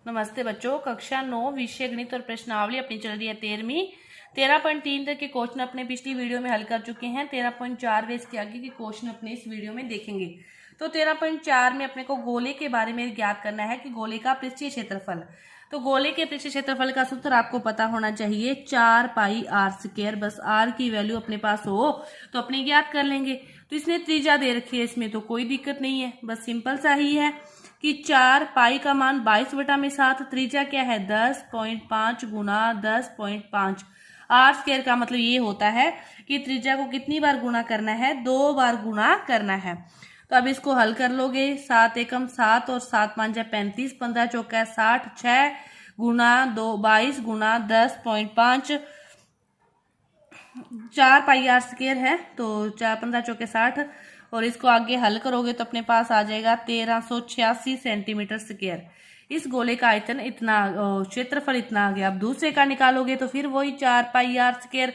नमस्ते बच्चों, कक्षा 9 विषय गणित और प्रश्नावली अपनी चल रही है 13वीं। 13.3 तक के क्वेश्चन अपने पिछली वीडियो में हल कर चुके हैं। 13.4 वे इसके आगे के क्वेश्चन अपने इस वीडियो में देखेंगे। तो 13.4 में अपने को गोले के बारे में ज्ञात करना है कि गोले का पृष्ठीय क्षेत्रफल। तो गोले के पृष्ठीय क्षेत्रफल का सूत्र आपको पता होना चाहिए 4 पाई आर स्क्वायर। बस आर की वैल्यू अपने पास हो तो अपने ज्ञात कर लेंगे। तो इसने त्रिज्या दे रखी है, इसमें तो कोई दिक्कत नहीं है, बस सिंपल सा ही है कि 4 पाई का मान 22/7, त्रिज्या क्या है 10.5 गुना 10.5। आर स्क्वायर का मतलब ये होता है कि त्रिज्या को कितनी बार गुना करना है, 2 बार गुना करना है। तो अब इसको हल कर लोगे, 7 एकम 7 और 7 5 35, 15 चौका 60, 6 गुना 2 22 गुना 10.5, 4 पाई आर स्क्वायर है तो 4 15 चौके 60 और इसको आगे हल करोगे तो अपने पास आ जाएगा 1386 सेंटीमीटर स्क्वायर। इस गोले का आयतन इतना, क्षेत्रफल इतना आ गया। अब दूसरे का निकालोगे तो फिर वही 4 पाई आर स्क्वायर,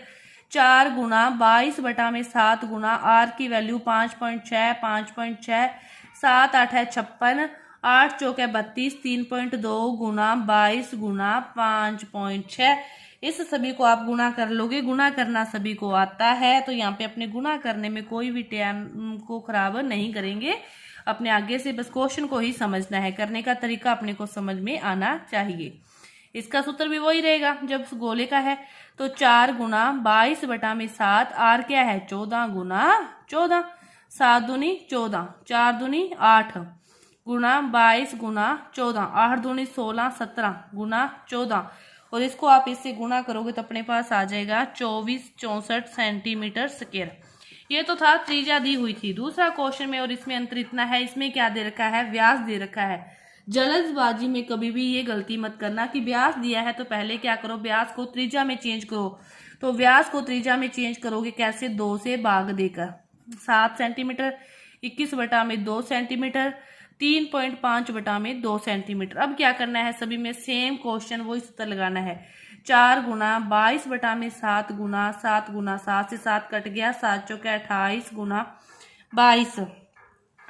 4 गुना 22/7 गुना आर की वैल्यू 5.6 5.6, 7 8 है 56, 8 चौके 32, 3.2 गुना 22 गुना 5.6। इस सभी को आप गुना कर लोगे, गुना करना सभी को आता है तो यहाँ पे अपने गुना करने में कोई भी टाइम को खराब नहीं करेंगे। अपने आगे से बस क्वेश्चन को ही समझना है, करने का तरीका अपने को समझ में आना चाहिए। इसका सूत्र भी वही रहेगा जब गोले का है तो 4 गुना 22/7, आर क्या है 14 गुना 14, 7 दूनी 14, 4 दूनी 8 गुना 22 गुना 14, 8 दूनी 16, 17 गुना 14 और इसको आप इससे गुना करोगे तो अपने पास आ जाएगा 2464 सेंटीमीटर स्क्वायर। ये तो था त्रिज्या दी हुई थी। दूसरा क्वेश्चन में और इसमें अंतर इतना है, इसमें क्या दे रखा है, व्यास दे रखा है। जल्दबाजी में कभी भी ये गलती मत करना कि व्यास दिया है तो पहले क्या करो, व्यास को त्रिज्या में चेंज करो। तो व्यास को त्रिज्या में चेंज करोगे कैसे, 2 से भाग देकर। 7 सेंटीमीटर 21/2 सेंटीमीटर, 3.5/2 सेंटीमीटर। अब क्या करना है, सभी में सेम क्वेश्चन वही सूत्र लगाना है। 4 गुना 22/7 गुना 7 गुना 7 से 7 कट गया, 7 चौके 28 गुना 22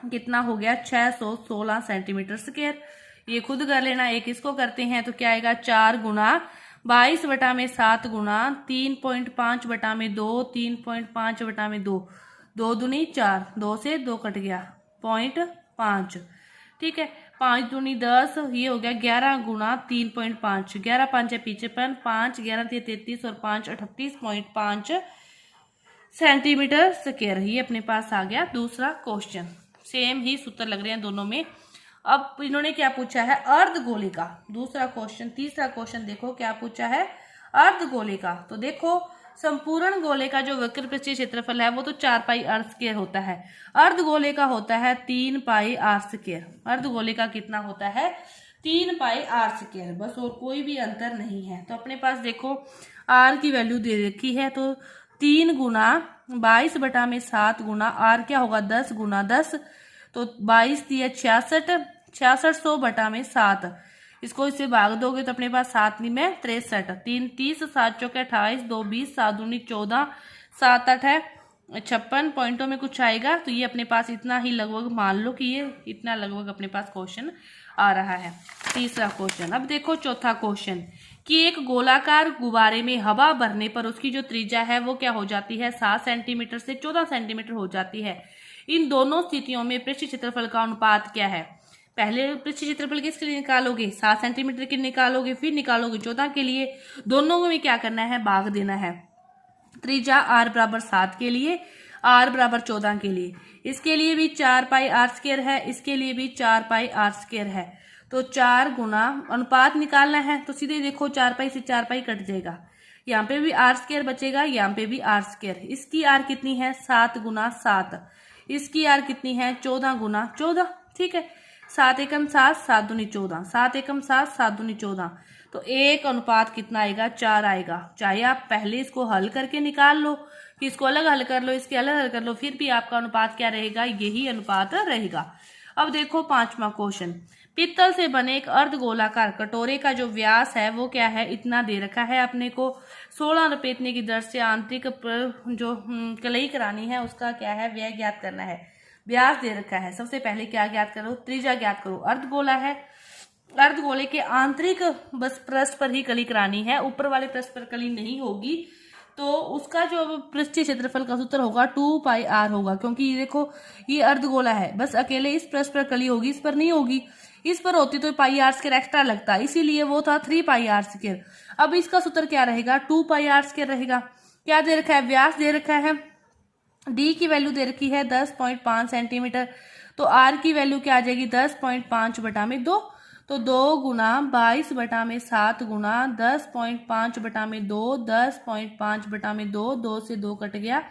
कितना हो गया 616 सेंटीमीटर स्क्वायर। ये खुद कर लेना। एक इसको करते हैं तो क्या आएगा 4 गुना 22/7 गुना 3.5/2, 3.5/2, 2 दूनी 4, 2 से 2 कट गया 0.5, ठीक है। 5 दूनी 10, ये हो गया 11 गुना 3.5, 11 5 है पीछे 5, 11 33 और 5 38.5 सेंटीमीटर स्क्वायर। ये अपने पास आ गया दूसरा क्वेश्चन। सेम ही सूत्र लग रहे हैं दोनों में। अब इन्होंने क्या पूछा है, अर्धगोले का दूसरा क्वेश्चन। तीसरा क्वेश्चन देखो क्या पूछा है, अर्धगोले का। तो देखो संपूर्ण गोले का जो वक्र पृष्ठीय क्षेत्रफल है वो तो 4 पाई आर स्क्वायर होता है। अर्धगोले का होता है 3 पाई आर स्क्वायर। अर्धगोले का कितना होता है, 3 पाई आर स्क्वायर, बस और कोई भी अंतर नहीं है। तो अपने पास देखो आर की वैल्यू दे रखी है तो 3 गुना 22/7 गुना आर क्या होगा 10 गुना 10, तो 22 दिया 66, 6600/7। इसको इससे भाग दोगे तो अपने पास 7 में 63, 3 30, 7 चौके 28, 2 20, 7 दूनी 14, 7 8 है 56। पॉइंटों में कुछ आएगा तो ये अपने पास इतना ही लगभग मान लो कि ये इतना लगभग अपने पास क्वेश्चन आ रहा है। तीसरा क्वेश्चन। अब देखो चौथा क्वेश्चन कि एक गोलाकार गुब्बारे में हवा भरने पर उसकी जो त्रिज्या है वो क्या हो जाती है, 7 सेंटीमीटर से 14 सेंटीमीटर हो जाती है। इन दोनों स्थितियों में पृष्ठीय क्षेत्रफल का अनुपात क्या है। पहले पृष्ठीय क्षेत्रफल किसके लिए निकालोगे, 7 सेंटीमीटर के निकालोगे, फिर निकालोगे 14 के लिए। दोनों में क्या करना है, भाग देना है। त्रिज्या r बराबर 7 के लिए, r बराबर 14 के लिए। इसके लिए भी 4 पाई आर स्क्वायर है, इसके लिए भी 4 पाई आर स्क्वायर है। तो 4 गुना अनुपात निकालना है तो सीधे देखो 4 पाई से 4 पाई कट जाएगा, यहाँ पे भी आर स्क्वायर बचेगा, यहाँ पे भी आर स्क्वायर। इसकी आर कितनी है 7 गुना 7, इसकी आर कितनी है 14 गुना 14, ठीक है। 7 एकम 7, 7 दूनी 14, 7 एकम 7, 7 दूनी 14, तो एक अनुपात कितना आएगा 4 आएगा। चाहे आप पहले इसको हल करके निकाल लो कि इसको अलग हल कर लो, इसके अलग हल कर लो, फिर भी आपका अनुपात क्या रहेगा, यही अनुपात रहेगा। अब देखो पांचवा क्वेश्चन। पित्तल से बने एक अर्धगोलाकार कटोरे का जो व्यास है वो क्या है, इतना दे रखा है अपने को। 16 रुपये की दर से आंतरिक जो कलई करानी है उसका क्या है, व्यय ज्ञात करना है। व्यास दे रखा है, सबसे पहले क्या ज्ञात करो, त्रिज्या ज्ञात करो। अर्धगोला है अर्धगोले के आंतरिक बस पृष्ठ पर ही कली करानी है, ऊपर वाले पृष्ठ पर कली नहीं होगी। तो उसका जो पृष्ठीय क्षेत्रफल का सूत्र होगा 2πr होगा, क्योंकि ये देखो ये अर्धगोला है, बस अकेले इस पृष्ठ पर कली होगी, इस पर नहीं होगी। इस पर होती तो πr² एक्स्ट्रा लगता, इसीलिए वो था 3πr²। अब इसका सूत्र क्या रहेगा, 2πr² रहेगा। क्या दे रखा है, व्यास दे रखा है, डी की वैल्यू दे रखी है 10.5 सेंटीमीटर, तो आर की वैल्यू क्या आ जाएगी 10.5/2, तो 2 गुना 22/7 गुना 10.5/2, 10.5/2, 2 से 2 कट गया,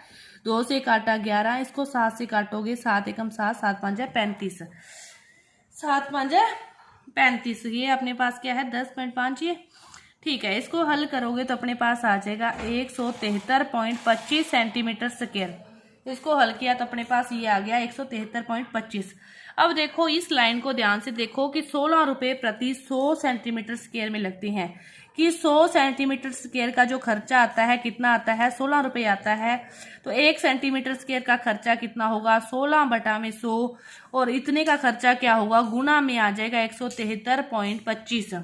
2 से काटा 11, इसको 7 से काटोगे 7 एकम 7, 7 5 35, 7 5 35, ये अपने पास क्या है 10.5 ये, ठीक है। इसको हल करोगे तो अपने पास आ जाएगा 173.25 सेंटीमीटर स्क्वायर। इसको हल किया तो अपने पास ये आ गया 173.25। अब देखो इस लाइन को ध्यान से देखो कि 16 रुपए प्रति 100 सेंटीमीटर स्क्वायर में लगती हैं, कि 100 सेंटीमीटर स्क्वायर का जो खर्चा आता है कितना आता है, 16 रुपए आता है। तो 1 सेंटीमीटर स्क्वायर का खर्चा कितना होगा, 16/100, और इतने का खर्चा क्या होगा, गुना में आ जाएगा 173.25।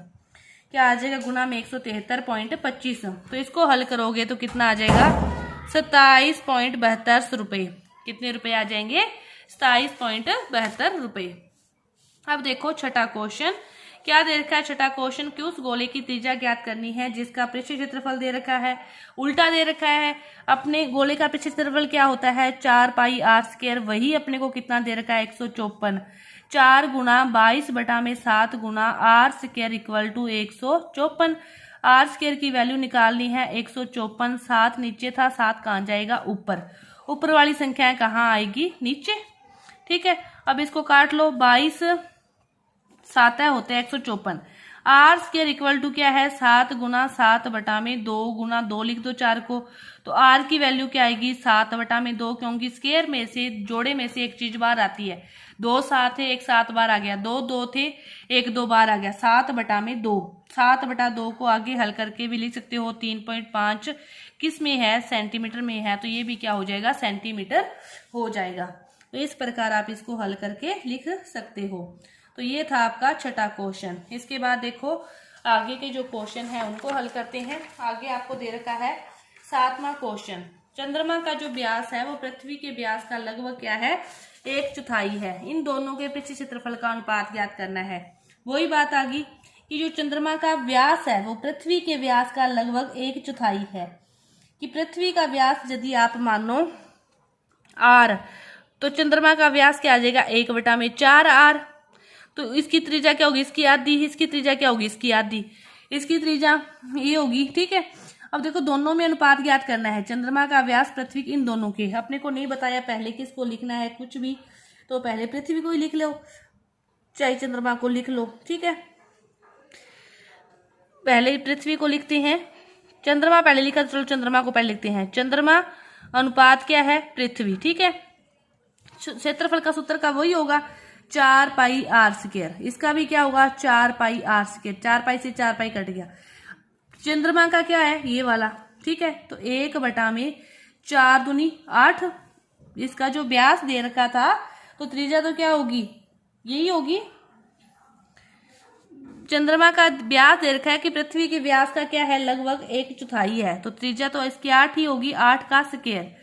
क्या आ जाएगा, गुना में 173.25। तो इसको हल करोगे तो कितना आ जाएगा 27.72 रुपये। कितने रुपए आ जाएंगे, 27.72 रुपये। अब देखो छठा क्वेश्चन, क्या दे रखा है छठा क्वेश्चन, कि उस गोले की त्रिज्या ज्ञात करनी है जिसका पृष्ठीय क्षेत्रफल दे रखा है, उल्टा दे रखा है। अपने गोले का पृष्ठीय क्षेत्रफल क्या होता है 4πr², वही अपने को कितना दे रखा है 154, 4 गुना 22/7 गुना r² इक्वल टू 154। r² की वैल्यू निकालनी है 154, 7 नीचे था, 7 कहाँ जाएगा ऊपर, ऊपर वाली संख्याएं कहाँ आएगी, नीचे, ठीक है। अब इसको काट लो, 22 7 होते हैं 154, r² इक्वल टू क्या है 7 गुना 7/2 गुना 2 लिख दो 4 को, तो r की वैल्यू क्या आएगी 7/2, क्योंकि स्क्वायर में से जोड़े में से एक चीज बाहर आती है, 2 7 है, एक 7 बार आ गया, 2 2 थे, एक 2 बार आ गया, 7/2, 7/2 को आगे हल करके भी लिख सकते हो 3.5 किस में है, सेंटीमीटर में है, तो ये भी क्या हो जाएगा सेंटीमीटर हो जाएगा। तो इस प्रकार आप इसको हल करके लिख सकते हो। तो ये था आपका छठा क्वेश्चन। इसके बाद देखो आगे के जो क्वेश्चन है उनको हल करते हैं। आगे आपको दे रखा है 7वां क्वेश्चन, चंद्रमा का जो व्यास है वो पृथ्वी के व्यास का लगभग क्या है 1/4 है, इन दोनों के पृष्ठीय क्षेत्रफल का अनुपात ज्ञात करना है। वही बात आ गई कि जो चंद्रमा का व्यास है वो पृथ्वी के व्यास का लगभग 1/4 है, कि पृथ्वी का व्यास यदि आप मानो r, तो चंद्रमा का व्यास क्या आ जाएगा 1/4r। तो इसकी त्रिज्या क्या होगी, इसकी आधी, इसकी त्रिज्या क्या होगी, इसकी आधी, इसकी त्रिज्या ये होगी, ठीक है। अब देखो दोनों में अनुपात ज्ञात करना है, चंद्रमा का व्यास पृथ्वी इन दोनों के, अपने को नहीं बताया पहले किसको लिखना है कुछ भी, तो पहले पृथ्वी को ही लिख लो, चाहे चंद्रमा को लिख लो, ठीक है। पहले पृथ्वी को लिखते हैं, चंद्रमा पहले लिखा, चलो चंद्रमा को पहले लिखते हैं, चंद्रमा अनुपात क्या है पृथ्वी, ठीक है। क्षेत्रफल का सूत्र का वही होगा 4πr², इसका भी क्या होगा 4πr², 4π से 4π कट गया। चंद्रमा का क्या है ये वाला, ठीक है, तो 1/4 दूनी 8, इसका जो व्यास दे रखा था तो त्रिज्या तो क्या होगी यही होगी। चंद्रमा का व्यास दे रखा है कि पृथ्वी के व्यास का क्या है लगभग 1/4 है, तो त्रिज्या तो इसकी 8 ही होगी, 8 का स्क्वायर,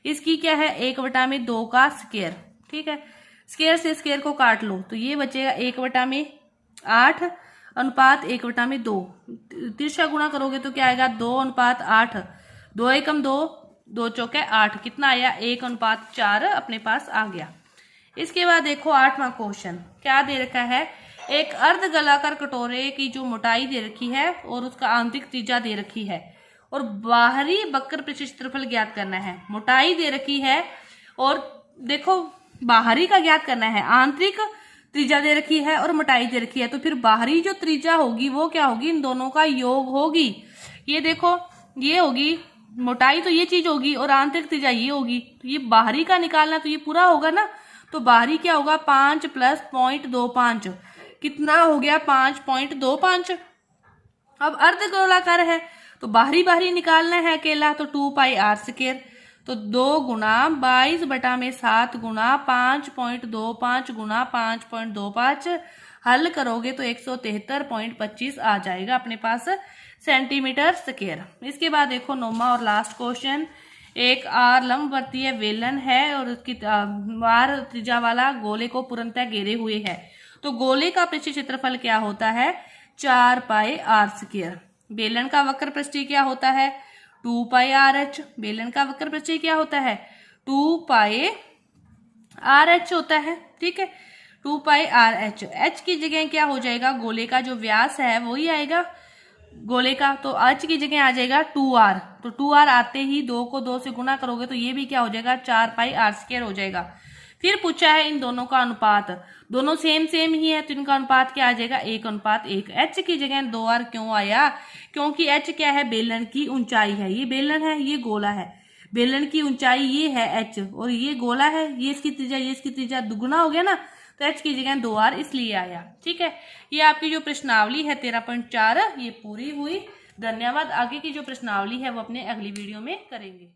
इसकी क्या है 1/2 का स्क्वायर, ठीक है। स्क्वायर से स्क्वायर को काट लो तो ये बचेगा 1/8 अनुपात 1/2, तिरछा गुणा करोगे तो क्या आएगा 2:8, 2 एकम 2, 2 चौके 8, कितना आया 1:4 अपने पास आ गया। इसके बाद देखो 8वां क्वेश्चन, क्या दे रखा है, एक अर्ध गोलाकार कटोरे की जो मोटाई दे रखी है और उसका आंतरिक त्रिज्या दे रखी है और बाहरी वक्र पृष्ठीय क्षेत्रफल ज्ञात करना है। मोटाई दे रखी है और देखो बाहरी का ज्ञात करना है, आंतरिक त्रिज्या दे रखी है और मोटाई दे रखी है, तो फिर बाहरी जो त्रिज्या होगी वो क्या होगी, इन दोनों का योग होगी। ये देखो ये होगी मोटाई, तो ये चीज होगी और आंतरिक त्रिज्या ये होगी, तो ये बाहरी का निकालना तो ये पूरा होगा ना, तो बाहरी क्या होगा 5 + 0.25, कितना हो गया 5.25। अब अर्धगोलाकार है तो बाहरी बाहरी निकालना है अकेला, तो 2πr², तो 2 गुना 22/7 गुना 5.25 गुना 5.25 हल करोगे तो 173.25 आ जाएगा अपने पास सेंटीमीटर स्क्वायर। इसके बाद देखो 9वां और लास्ट क्वेश्चन, एक लंबवर्तीय वेलन है और उसकी वार त्रिज्या वाला गोले को पूर्णतः घेरे हुए है। तो गोले का पृष्ठीय क्षेत्रफल क्या होता है? 4 पाई आर स्क्वायर। बेलन का वक्र पृष्ठीय क्या होता है? 2 पाई आर एच। बेलन का वक्र पृष्ठीय क्या होता है? 2 पाई आर एच होता है। ठीक है, 2 पाई आर एच। एच की जगह क्या हो जाएगा? गोले का जो व्यास है वही आएगा गोले का, तो एच की जगह आ जाएगा 2r। तो 2r आते ही 2 को 2 से गुना करोगे तो ये भी क्या हो जाएगा? 4 पाई आर स्क्वायर हो जाएगा। फिर पूछा है इन दोनों का अनुपात, दोनों सेम ही है तो इनका अनुपात क्या आ जाएगा? 1:1। एच की जगह 2r क्यों आया? क्योंकि एच क्या है? बेलन की ऊंचाई है। ये बेलन है, ये गोला है। बेलन की ऊंचाई ये है एच और ये गोला है, ये इसकी त्रिज्या दुगुना हो गया ना, तो एच की जगह 2r इसलिए आया। ठीक है, ये आपकी जो प्रश्नावली है 13.4 ये पूरी हुई। धन्यवाद। आगे की जो प्रश्नावली है वो अपने अगली वीडियो में करेंगे।